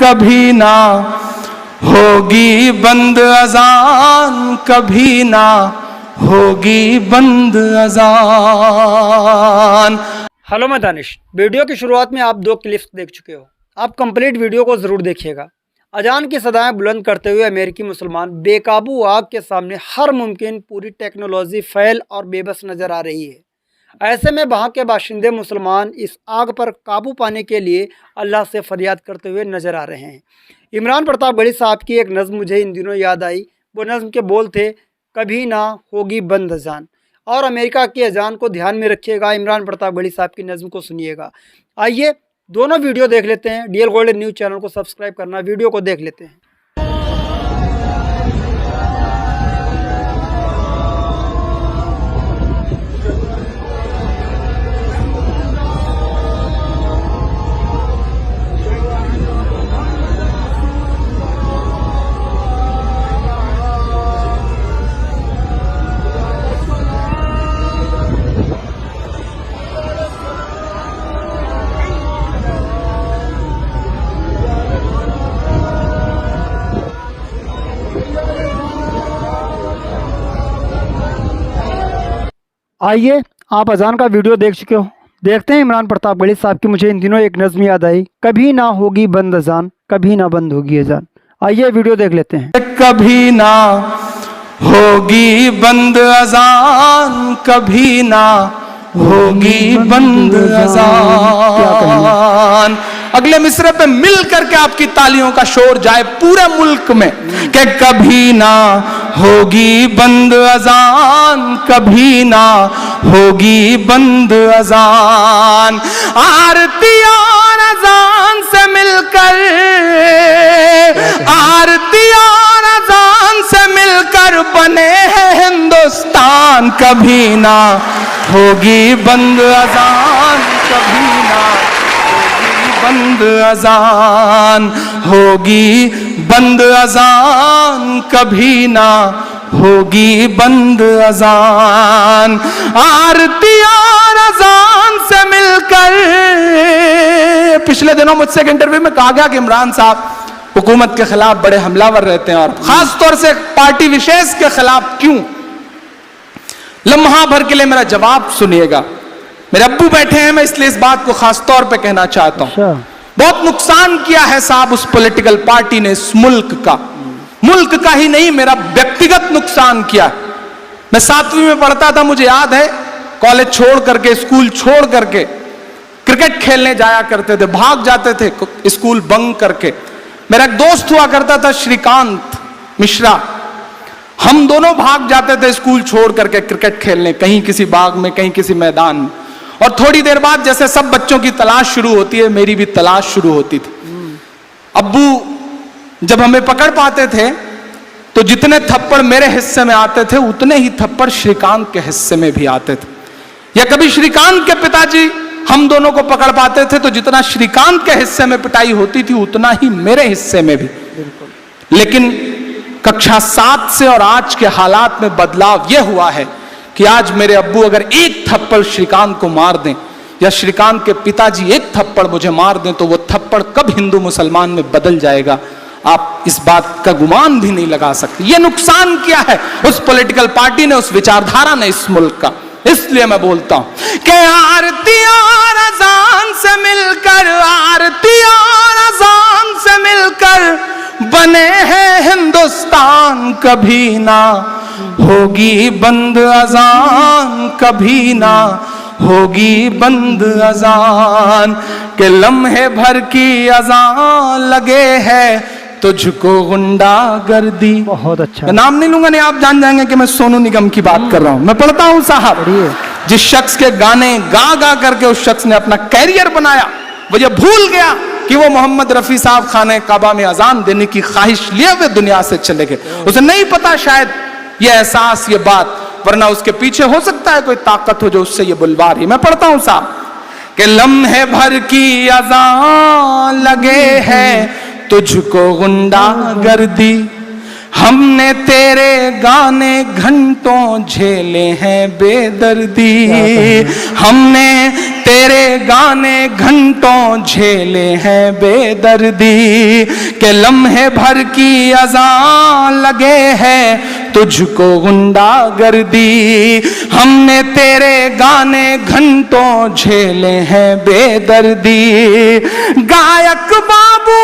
कभी ना होगी बंद अजान, कभी ना होगी बंद अजान। हेलो, मैं दानिश। वीडियो की शुरुआत में आप 2 क्लिप्स देख चुके हो। आप कंप्लीट वीडियो को ज़रूर देखिएगा। अजान की सदाएं बुलंद करते हुए अमेरिकी मुसलमान बेकाबू आग के सामने हर मुमकिन पूरी टेक्नोलॉजी फैल और बेबस नज़र आ रही है। ऐसे में वहाँ के बाशिंदे मुसलमान इस आग पर काबू पाने के लिए अल्लाह से फरियाद करते हुए नज़र आ रहे हैं। इमरान प्रताप गढ़ी साहब की एक नज़्म मुझे इन दिनों याद आई। वो नज़्म के बोल थे, कभी ना होगी बंद अजान। और अमेरिका की अजान को ध्यान में रखिएगा। इमरान प्रताप गढ़ी साहब की नज़्म को सुनिएगा। आइए दोनों वीडियो देख लेते हैं। डीएल गोल्डन न्यूज़ चैनल को सब्सक्राइब करना, वीडियो को देख लेते हैं। आइए, आप अजान का वीडियो देख चुके हो। देखते हैं इमरान प्रताप गढ़ी साहब की मुझे इन दिनों एक नज़्म याद आई, कभी ना होगी बंद अजान, कभी ना बंद होगी अजान। आइए वीडियो देख लेते हैं। कभी ना होगी बंद अजान, कभी ना होगी बंद अजान। अगले मिसरे पे मिल करके आपकी तालियों का शोर जाए पूरे मुल्क में कि कभी ना होगी बंद अजान, कभी ना होगी बंद अजान। आरती और अजान से मिलकर, आरती और अजान से मिलकर बने हैं हिंदुस्तान। कभी ना होगी बंद अजान, कभी ना बंद अजान होगी बंद अजान, कभी ना होगी बंद अजान। आरती और अजान से मिलकर, पिछले दिनों मुझसे एक इंटरव्यू में कहा गया कि इमरान साहब हुकूमत के खिलाफ बड़े हमलावर रहते हैं और खास तौर से पार्टी विशेष के खिलाफ क्यों। लम्हा भर के लिए मेरा जवाब सुनिएगा। मेरे अब्बू बैठे हैं, मैं इसलिए इस बात को खास तौर पे कहना चाहता हूं। बहुत नुकसान किया है साहब उस पॉलिटिकल पार्टी ने इस मुल्क का, मुल्क का ही नहीं मेरा व्यक्तिगत नुकसान किया। मैं 7वीं में पढ़ता था, मुझे याद है, कॉलेज छोड़ करके, स्कूल छोड़ करके क्रिकेट खेलने जाया करते थे, भाग जाते थे स्कूल बंक करके। मेरा एक दोस्त हुआ करता था श्रीकांत मिश्रा, हम दोनों भाग जाते थे स्कूल छोड़ करके क्रिकेट खेलने, कहीं किसी बाग में, कहीं किसी मैदान में। और थोड़ी देर बाद जैसे सब बच्चों की तलाश शुरू होती है, मेरी भी तलाश शुरू होती थी। अब्बू जब हमें पकड़ पाते थे तो जितने थप्पड़ मेरे हिस्से में आते थे उतने ही थप्पड़ श्रीकांत के हिस्से में भी आते थे। या कभी श्रीकांत के पिताजी हम दोनों को पकड़ पाते थे तो जितना श्रीकांत के हिस्से में पिटाई होती थी उतना ही मेरे हिस्से में भी। लेकिन कक्षा 7 से और आज के हालात में बदलाव यह हुआ है कि आज मेरे अब्बू अगर एक थप्पड़ श्रीकांत को मार दें या श्रीकांत के पिताजी एक थप्पड़ मुझे मार दें तो वो थप्पड़ कब हिंदू मुसलमान में बदल जाएगा आप इस बात का गुमान भी नहीं लगा सकते। ये नुकसान किया है उस पॉलिटिकल पार्टी ने, उस विचारधारा ने इस मुल्क का। इसलिए मैं बोलता हूं कि आरती और अजान से मिलकर, आरती और अजान से मिलकर बने हैं हिंदुस्तान। कभी ना होगी बंद अजान, कभी ना होगी बंद अजान। के लम्हे भर की अजान लगे है तुझको गुंडागर्दी। बहुत अच्छा। मैं नाम नहीं लूंगा, नहीं आप जान जाएंगे कि मैं सोनू निगम की बात कर रहा हूं। मैं पढ़ता हूं साहब, जिस शख्स के गाने गा गा करके उस शख्स ने अपना कैरियर बनाया, वो ये भूल गया कि वो मोहम्मद रफी साहब खाने काबा में अजान देने की ख्वाहिश लिए हुए दुनिया से चले गए। उसे नहीं पता शायद ये एहसास, ये बात, वरना उसके पीछे हो सकता है कोई ताकत हो जो उससे ये बुलवा रही। मैं पढ़ता हूं साहब कि लम्हे भर की अजान लगे है तुझको गुंडागर्दी, हमने तेरे गाने घंटों झेले हैं बेदर्दी, हमने तेरे गाने घंटों झेले हैं बेदर्दी, के लम्हे भर की अज़ान लगे हैं तुझको गुंडागर्दी। हमने तेरे गाने घंटों झेले हैं बेदर्दी। गायक बाबू,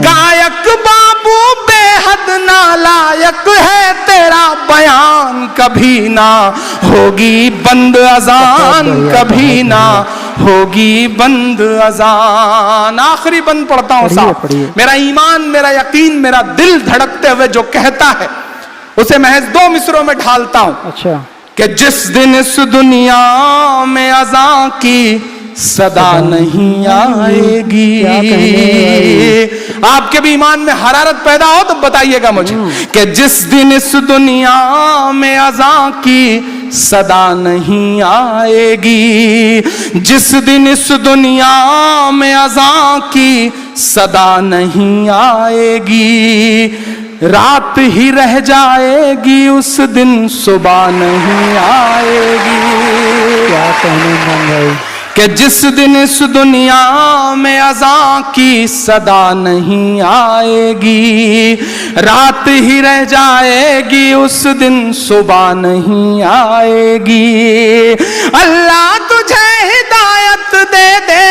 गायक बाबू बेहद नालायक है तेरा बयान, कभी ना होगी बंद अजान, कभी ना होगी बंद अजान। आखिरी बंद पढ़ता हूं साहब। मेरा ईमान, मेरा यकीन, मेरा दिल धड़कते हुए जो कहता है उसे महज 2 मिसरों में ढालता हूं। अच्छा। कि जिस दिन इस दुनिया में अज़ां की सदा नहीं आएगी। आपके भी ईमान में हरारत पैदा हो तो बताइएगा मुझे कि जिस दिन इस दुनिया में अज़ां की सदा नहीं आएगी, जिस दिन इस दुनिया में अज़ां की सदा नहीं आएगी, रात ही रह जाएगी उस दिन सुबह नहीं आएगी। क्या कहने भाई कि जिस दिन इस दुनिया में अज़ां की सदा नहीं आएगी, रात ही रह जाएगी उस दिन सुबह नहीं आएगी। अल्लाह तुझे हिदायत दे दे,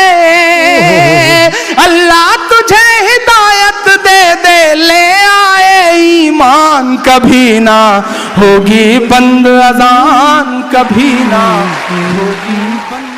अल्लाह तुझे हिदायत दे दे, ले आए ईमान, कभी ना होगी बंद अज़ान, कभी ना होगी बंद,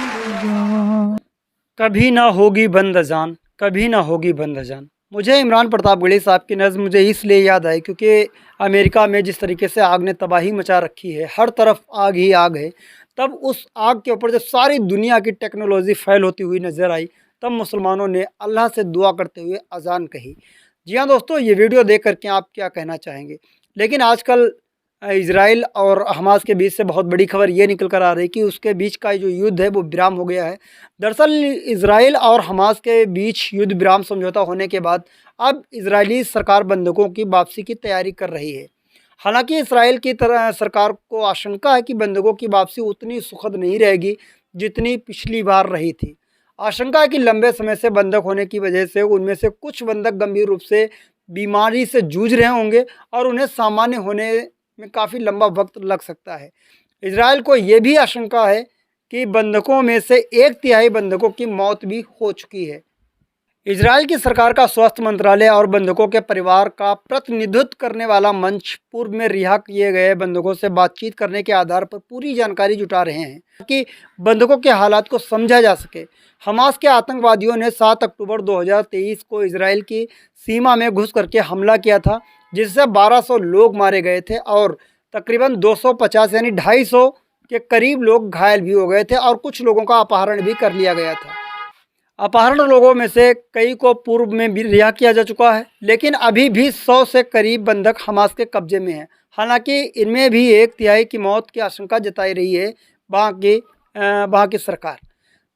कभी ना होगी बंद अजान, कभी ना होगी बंद अजान। मुझे इमरान प्रतापगढ़ी साहब की नज़्म मुझे इसलिए याद आई क्योंकि अमेरिका में जिस तरीके से आग ने तबाही मचा रखी है, हर तरफ आग ही आग है, तब उस आग के ऊपर जब सारी दुनिया की टेक्नोलॉजी फैल होती हुई नज़र आई, तब मुसलमानों ने अल्लाह से दुआ करते हुए अजान कही। जी हाँ दोस्तों, ये वीडियो देख करके आप क्या कहना चाहेंगे? लेकिन आजकल इज़राइल और हमास के बीच से बहुत बड़ी खबर ये निकल कर आ रही है कि उसके बीच का जो युद्ध है वो विराम हो गया है। दरअसल इज़राइल और हमास के बीच युद्ध विराम समझौता होने के बाद अब इजरायली सरकार बंधकों की वापसी की तैयारी कर रही है। हालांकि इसराइल की तरह सरकार को आशंका है कि बंधकों की वापसी उतनी सुखद नहीं रहेगी जितनी पिछली बार रही थी। आशंका है कि लंबे समय से बंधक होने की वजह से उनमें से कुछ बंधक गंभीर रूप से बीमारी से जूझ रहे होंगे और उन्हें सामान्य होने में काफ़ी लंबा वक्त लग सकता है। इजराइल को ये भी आशंका है कि बंधकों में से 1/3 बंधकों की मौत भी हो चुकी है। इजराइल की सरकार का स्वास्थ्य मंत्रालय और बंधकों के परिवार का प्रतिनिधित्व करने वाला मंच पूर्व में रिहा किए गए बंधकों से बातचीत करने के आधार पर पूरी जानकारी जुटा रहे हैं ताकि बंधकों के हालात को समझा जा सके। हमास के आतंकवादियों ने 7 अक्टूबर 2023 को इजराइल की सीमा में घुस करके हमला किया था, जिससे 1200 लोग मारे गए थे और तकरीबन 250 यानी 250 के करीब लोग घायल भी हो गए थे और कुछ लोगों का अपहरण भी कर लिया गया था। अपहरण लोगों में से कई को पूर्व में भी रिहा किया जा चुका है, लेकिन अभी भी 100 से करीब बंधक हमास के कब्जे में हैं। हालांकि इनमें भी 1/3 की मौत की आशंका जताई रही है वहाँ की सरकार।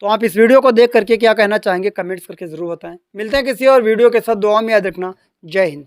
तो आप इस वीडियो को देख करके क्या कहना चाहेंगे कमेंट्स करके ज़रूर बताएं। मिलते हैं किसी और वीडियो के साथ, दुआ में याद रखना। जय हिंद।